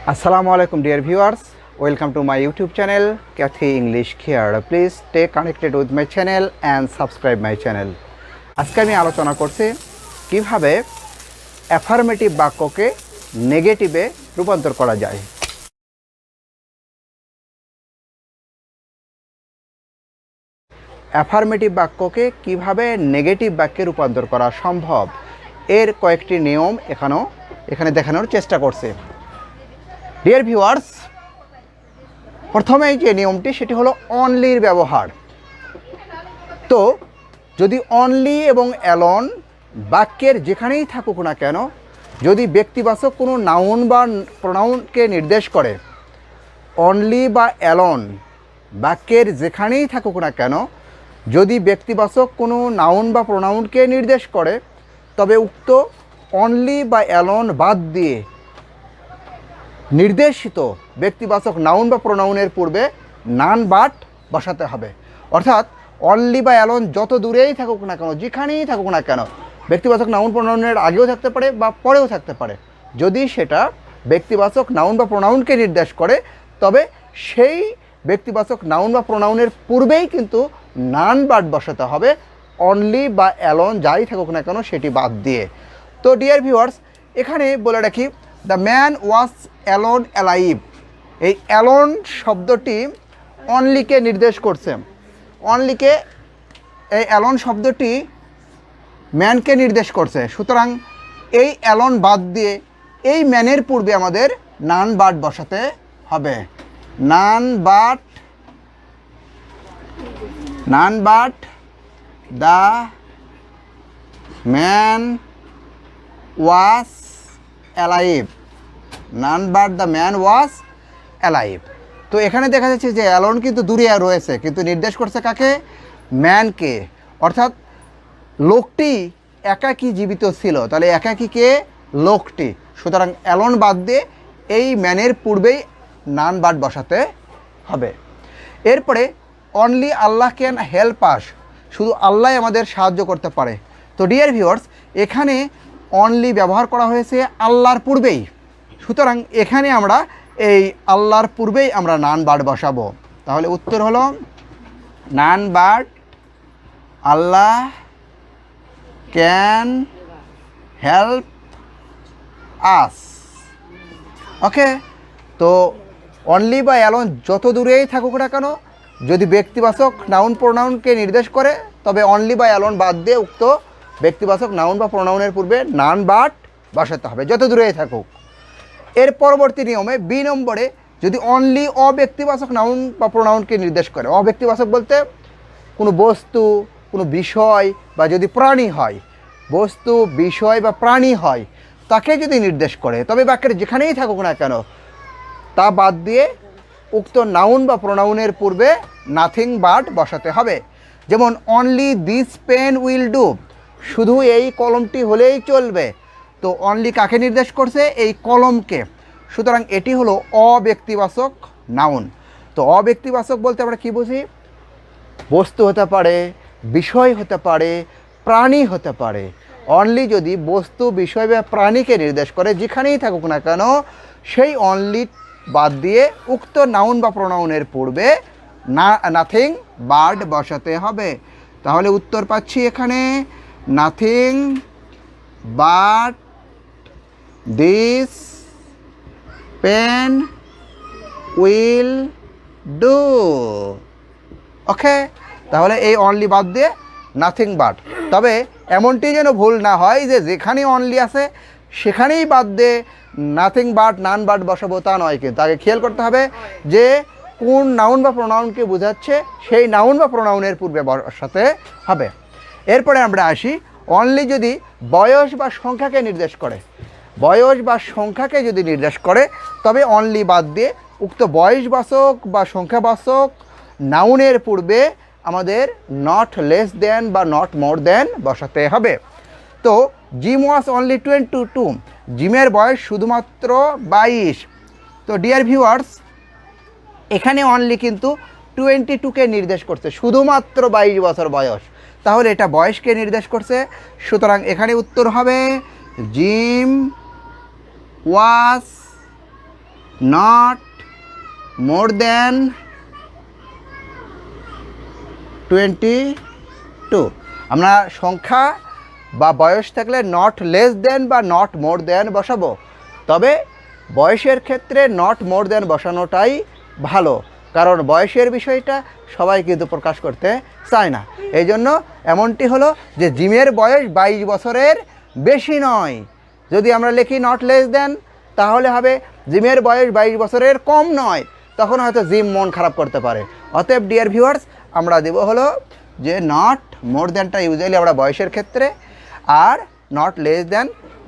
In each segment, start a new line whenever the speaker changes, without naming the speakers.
Assalamu alaikum dear viewers, welcome to my YouTube channel Kathy English here. Please stay connected with my channel and subscribe my channel. আজকে আমি আলোচনা করছি কিভাবে affirmative বাক্যকে নেগেটিভে রূপান্তর করা যায়। অ্যাফার্মেটিভ বাক্যকে কিভাবে নেগেটিভ বাক্যে রূপান্তর করা সম্ভব এর কয়েকটি নিয়ম এখানে দেখানোর চেষ্টা করছে। ডিয়ার ভিউয়ার্স, প্রথমেই যে নিয়মটি সেটি হলো অনলির ব্যবহার। তো যদি অনলি এবং অ্যালন বাক্যের যেখানেই থাকুক না কেন, যদি ব্যক্তিবাচক কোনো নাউন বা প্রোনাউনকে নির্দেশ করে, অনলি বা অ্যালন বাক্যের যেখানেই থাকুক না কেন যদি ব্যক্তিবাচক কোনো নাউন বা প্রোনাউনকে নির্দেশ করে, তবে উক্ত অনলি বা অ্যালন বাদ দিয়ে নির্দেশিত ব্যক্তিবাচক নাউন বা প্রোনাউনের পূর্বে নান বাট বসাতে হবে। অর্থাৎ অনলি বা অ্যালন যত দূরেই থাকুক না কেন, যেখানেই থাকুক না কেন, ব্যক্তিবাচক নাউন প্রোনাউনের আগেও থাকতে পারে বা পরেও থাকতে পারে, যদি সেটা ব্যক্তিবাচক নাউন বা প্রোনাউনকে নির্দেশ করে, তবে সেই ব্যক্তিবাচক নাউন বা প্রোনাউনের পূর্বেই কিন্তু নান বাট বসাতে হবে, অনলি বা অ্যালন যাই থাকুক না কেন সেটি বাদ দিয়ে। তো ডিয়ার ভিউয়ার্স, এখানে বলে রাখি, the man was alone alive. এই অ্যালোন শব্দটি অনলিকে নির্দেশ করছে। অনলিকে, এই অ্যালোন শব্দটি ম্যানকে নির্দেশ করছে। সুতরাং এই অ্যালোন বাদ দিয়ে এই ম্যানের পূর্বে আমাদের নান বাট বসাতে হবে। None but the man was alive. None but the man was alive. তো এখানে দেখা যাচ্ছে যে অ্যালন কিন্তু দূরে রয়েছে, কিন্তু নির্দেশ করছে কাকে? ম্যানকে। অর্থাৎ লোকটি একাকী জীবিত ছিল, তাহলে একাকী কে? লোকটি। সুতরাং অ্যালন বাদ দিয়ে এই ম্যানের পূর্বেই নান বাট বসাতে হবে। এরপরে অনলি আল্লাহ ক্যান হেল্প আস। শুধু আল্লাহ আমাদের সাহায্য করতে পারে। তো ডিয়ার ভিউয়ার্স, এখানে অনলি ব্যবহার করা হয়েছে আল্লাহর পূর্বেই। সুতরাং এখানে আমরা এই আল্লাহর পূর্বেই আমরা নান বাট বসাবো। তাহলে উত্তর হলো none but Allah can help us. Okay, তো অনলি বা অ্যালন যত দূরেই থাকুক না কেন, যদি ব্যক্তিবাচক নাউন প্রোনাউনকে নির্দেশ করে, তবে অনলি বা অ্যালন বাদ দিয়ে উক্ত ব্যক্তিবাচক নাউন বা প্রোনাউনের পূর্বে নান বাট বসাতে হবে, যত দূরেই থাকুক। এর পরবর্তী নিয়মে বি নম্বরে, যদি অনলি অব্যক্তিবাচক নাউন বা প্রোনাউনকে নির্দেশ করে, অব্যক্তিবাচক বলতে কোনো বস্তু, কোনো বিষয় বা যদি প্রাণী হয়, বস্তু, বিষয় বা প্রাণী হয়, তাকে যদি নির্দেশ করে, তবে বাক্যের যেখানেই থাকুক না কেন তা বাদ দিয়ে উক্ত নাউন বা প্রোনাউনের পূর্বে নাথিং বাট বসাতে হবে। যেমন only this pen will do, শুধু এই কলমটি হলেই চলবে। তো অনলি কাকে নির্দেশ করছে? এই কলমকে। সুতরাং এটি হলো অব্যক্তিবাচক নাউন। তো অব্যক্তিবাচক বলতে আমরা কী বুঝি? বস্তু হতে পারে, বিষয় হতে পারে, প্রাণী হতে পারে। অনলি যদি বস্তু, বিষয় বা প্রাণীকে নির্দেশ করে, যেখানেই থাকুক না কেন, সেই অনলি বাদ দিয়ে উক্ত নাউন বা প্রোনাউনের পূর্বে নাথিং বাট বসাতে হবে। তাহলে উত্তর পাচ্ছি এখানে nothing but this pen will do. Okay, তাহলে এই অনলি বাদ দিয়ে নাথিং বাট। তবে এমনটি যেন ভুল না হয় যে যেখানে অনলি আছে সেখানেই বাদ দিয়ে নাথিং বাট, নান বাট বসাবো, তা নয়। কিন্তু তাকে খেয়াল করতে হবে যে কোন নাউন বা প্রোনাউনকে বোঝাচ্ছে, সেই নাউন বা প্রোনাউনের পূর্বে বসাতে হবে। এরপরে আমরা আসি, অনলি যদি বয়স বা সংখ্যাকে নির্দেশ করে, বয়স বা সংখ্যাকে যদি নির্দেশ করে, তবে অনলি বাদ দিয়ে উক্ত বয়সবাচক বা সংখ্যাবাচক নাউনের পূর্বে আমাদের নট লেস দেন বা নট মোর দেন বসাতে হবে। তো জিম ওয়াজ অনলি 22, জিমের বয়স শুধুমাত্র 22। তো ডিয়ার ভিউয়ার্স, এখানে অনলি কিন্তু 22কে নির্দেশ করছে, শুধুমাত্র 22 বছর বয়স। তাহলে এটা বয়সকে নির্দেশ করছে। সুতরাং এখানে উত্তর হবে gym was not more than 22। আমরা সংখ্যা বা বয়স থাকলে নট লেস দেন বা নট মোর দেন বসাবো, তবে বয়সের ক্ষেত্রে নট মোর দেন বসানোটাই ভালো, কারণ বয়সের বিষয়টা সবাই কিন্তু প্রকাশ করতে চায় না। এই জন্য এমনটি হলো যে জিমের বয়স 22 বছরের বেশি নয়। যদি আমরা লিখি নট লেস দেন, তাহলে হবে জিমের বয়স 22 বছরের কম নয়, তখন হয়তো জিম মন খারাপ করতে পারে। অতএব ডিয়ার ভিউয়ার্স, আমরা দেব হলো যে নট মোর দ্যানটা ইউজুয়ালি আমরা বয়সের ক্ষেত্রে, আর নট লেস দ্যান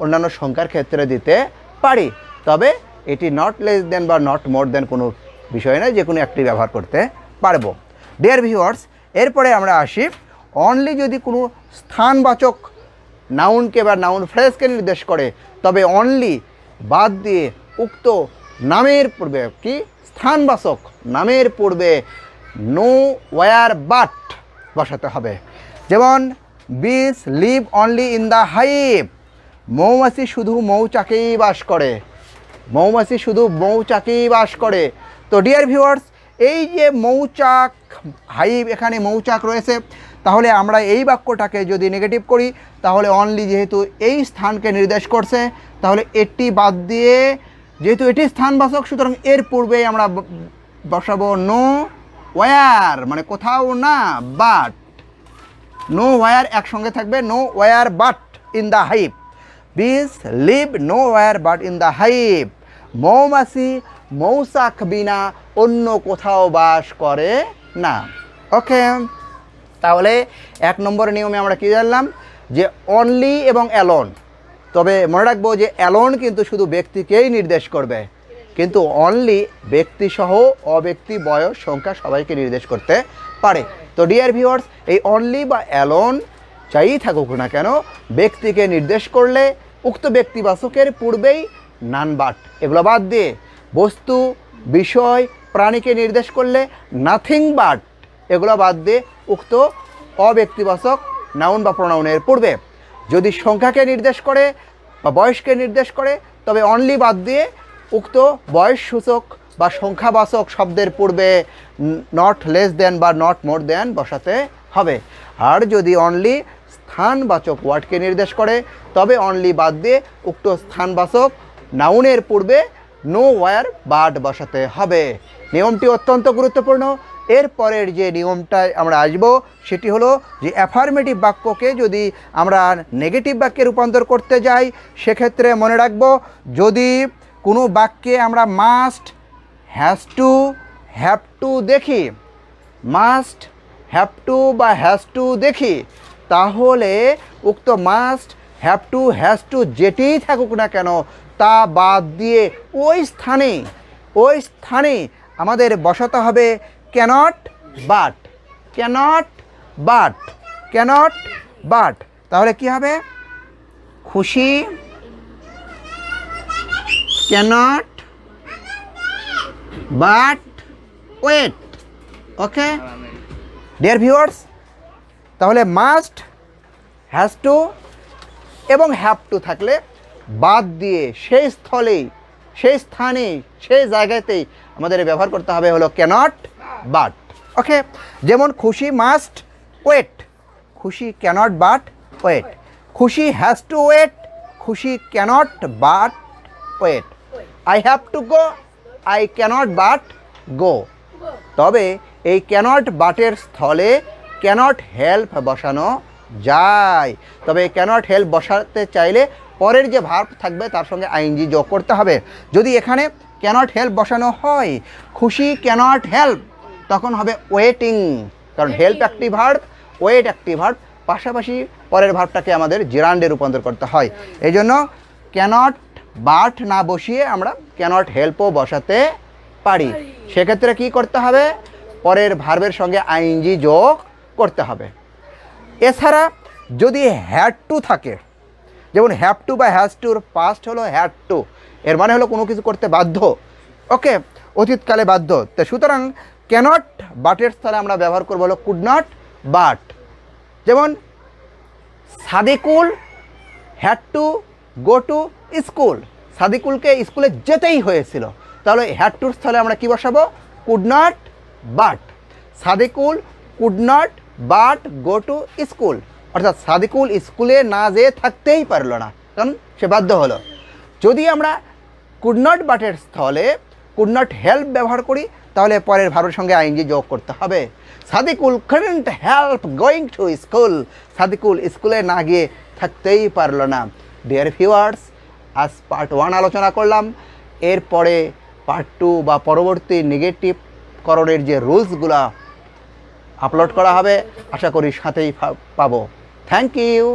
অন্যান্য সংখ্যার ক্ষেত্রে দিতে পারি, তবে এটি নট লেস দ্যান বা নট মোর দ্যান কোনো বিষয় নয়, যে কোনো একটি ব্যবহার করতে পারবো। ডিয়ার ভিউয়ার্স, এরপরে আমরা আসি অনলি যদি কোনো স্থানবাচক নাউনকে বা নাউন ফ্রেজকে নির্দেশ করে, তবে অনলি বাদ দিয়ে উক্ত নামের পূর্বে কি স্থানবাচক নামের পূর্বে নো ওয়ার বাট বসাতে হবে। যেমন bees live only in the hive, মৌমাছি শুধু মৌচাকেই বাস করে, মৌমাছি শুধু মৌচাকেই বাস করে। তো ডিয়ার ভিউয়ার্স, এই যে মৌচাক, হাইভ, এখানে মৌচাক রয়েছে, তাহলে আমরা এই বাক্যটাকে যদি নেগেটিভ করি, তাহলে অনলি যেহেতু এই স্থানকে নির্দেশ করছে, তাহলে এটি বাদ দিয়ে, যেহেতু এটি স্থানবাচক, সুতরাং এর পূর্বেই আমরা বসাবো নো ওয়ার, মানে কোথাও না, বাট। নো ওয়ার একসঙ্গে থাকবে, no war but in the hive. Bees live no war but in the hive, মৌমাছি মৌচাক বিনা অন্য কোথাও বাস করে না। ওকে, তাহলে 1 নম্বর নিয়মে আমরা কী জানলাম যে অনলি এবং অ্যালোন, তবে মনে রাখবো যে অ্যালোন কিন্তু শুধু ব্যক্তিকেই নির্দেশ করবে, কিন্তু অনলি ব্যক্তিসহ অব্যক্তি, বয়স, সংখ্যা সবাইকে নির্দেশ করতে পারে। তো ডিয়ার ভিউয়ার্স, এই অনলি বা অ্যালোন যাই থাকুক না কেন, ব্যক্তিকে নির্দেশ করলে উক্ত ব্যক্তিবাচকের পূর্বেই নান বাট, এগুলো বাদ দিয়ে বস্তু, বিষয়, প্রাণীকে নির্দেশ করলে নাথিং বাট, এগুলো বাদ দিয়ে উক্ত অব্যক্তিবাচক নাউন বা প্রোনাউনের পূর্বে। যদি সংখ্যাকে নির্দেশ করে বা বয়সকে নির্দেশ করে, তবে অনলি বাদ দিয়ে উক্ত বয়সসূচক বা সংখ্যাবাচক শব্দের পূর্বে নট লেস দেন বা নট মোর দেন বসাতে হবে। আর যদি অনলি স্থানবাচক ওয়ার্ডকে নির্দেশ করে, তবে অনলি বাদ দিয়ে উক্ত স্থানবাচক নাউনের পূর্বে নো ওয়ার বাট বসাতে হবে। নিয়মটি অত্যন্ত গুরুত্বপূর্ণ। এরপরের যে নিয়মটায় আমরা আসব সেটি হলো যে অ্যাফার্মেটিভ বাক্যকে যদি আমরা নেগেটিভ বাক্যে রূপান্তর করতে যাই, সেক্ষেত্রে মনে রাখব, যদি কোনো বাক্যে আমরা must, has to, have to দেখি, মাস্ট, হ্যাভ টু বা হ্যাজ টু দেখি, তাহলে উক্ত must, have to, has to যেটিই থাকুক না কেন, তা বাদ দিয়ে ওই স্থানে আমাদের বসাতে হবে cannot but, cannot but, cannot but. তাহলে কি হবে? খুশি cannot but wait. Okay dear viewers, তাহলে মাস্ট, হ্যাজ টু এবং হ্যাভ টু থাকলে বাদ দিয়ে সেই স্থলেই, সেই স্থানে, সেই জায়গাতেই আমাদের ব্যবহার করতে হবে হলো ক্যানট বাট। ওকে, যেমন খুশি মাস্ট ওয়েট, খুশি ক্যানট বাট ওয়েট, খুশি হ্যাজ টু ওয়েট, খুশি cannot but wait, I have to go, I cannot but go. তবে এই ক্যানট বাটের স্থলে ক্যানট হেল্প বসানো যায়, তবে ক্যানট হেল্প বসাতে চাইলে পরের যে ভার্ব থাকবে তার সঙ্গে আইএনজি যোগ করতে হবে। যদি এখানে ক্যানট হেল্প বসানো হয় খুশি ক্যানট হেল্প, তখন হবে ওয়েটিং, কারণ হেল্প একটি ভার্ব, ওয়েট একটি ভার্ব, পাশাপাশি পরের ভার্বটাকে আমাদের জেরান্ডে রূপান্তর করতে হয়। এই জন্য ক্যানট বাট না বসিয়ে আমরা ক্যানট হেল্পও বসাতে পারি। সেক্ষেত্রে কি করতে হবে? পরের ভার্বের সঙ্গে আইএনজি যোগ করতে হবে। এছাড়া যদি হ্যাড টু থাকে, যেমন হ্যাভ টু বা হ্যাজ টুর পাস্ট হলো হ্যাড টু, এর মানে হলো কোনো কিছু করতে বাধ্য। ওকে, অতীতকালে বাধ্য। তো সুতরাং ক্যানট বাটের স্থলে আমরা ব্যবহার করবো হলো কুড নট বাট। যেমন Sadikul had to go to school, সাদিকুলকে স্কুলে যেতেই হয়েছিল, তাহলে হ্যাড টুর স্থলে আমরা কি বসাবো? Could not but. Sadikul could not but go to school, অর্থাৎ সাদিকুল স্কুলে না যেয়ে থাকতেই পারলো না, কারণ সে বাধ্য হলো। যদি আমরা কুড নট বাটের স্থলে কুড নট হেল্প ব্যবহার করি তাহলে পরের ভার্বের সঙ্গে আইএনজি যোগ করতে হবে। Sadikul couldn't help going to school, Sadikul স্কুলে না গিয়ে থাকতেই পারলো না। ডিয়ার ভিউয়ার্স, আজ পার্ট 1 আলোচনা করলাম, এরপরে পার্ট 2 বা পরবর্তী নেগেটিভ করণের যে রুলসগুলো আপলোড করা হবে, আশা করি সাথেই পাবো। Thank you.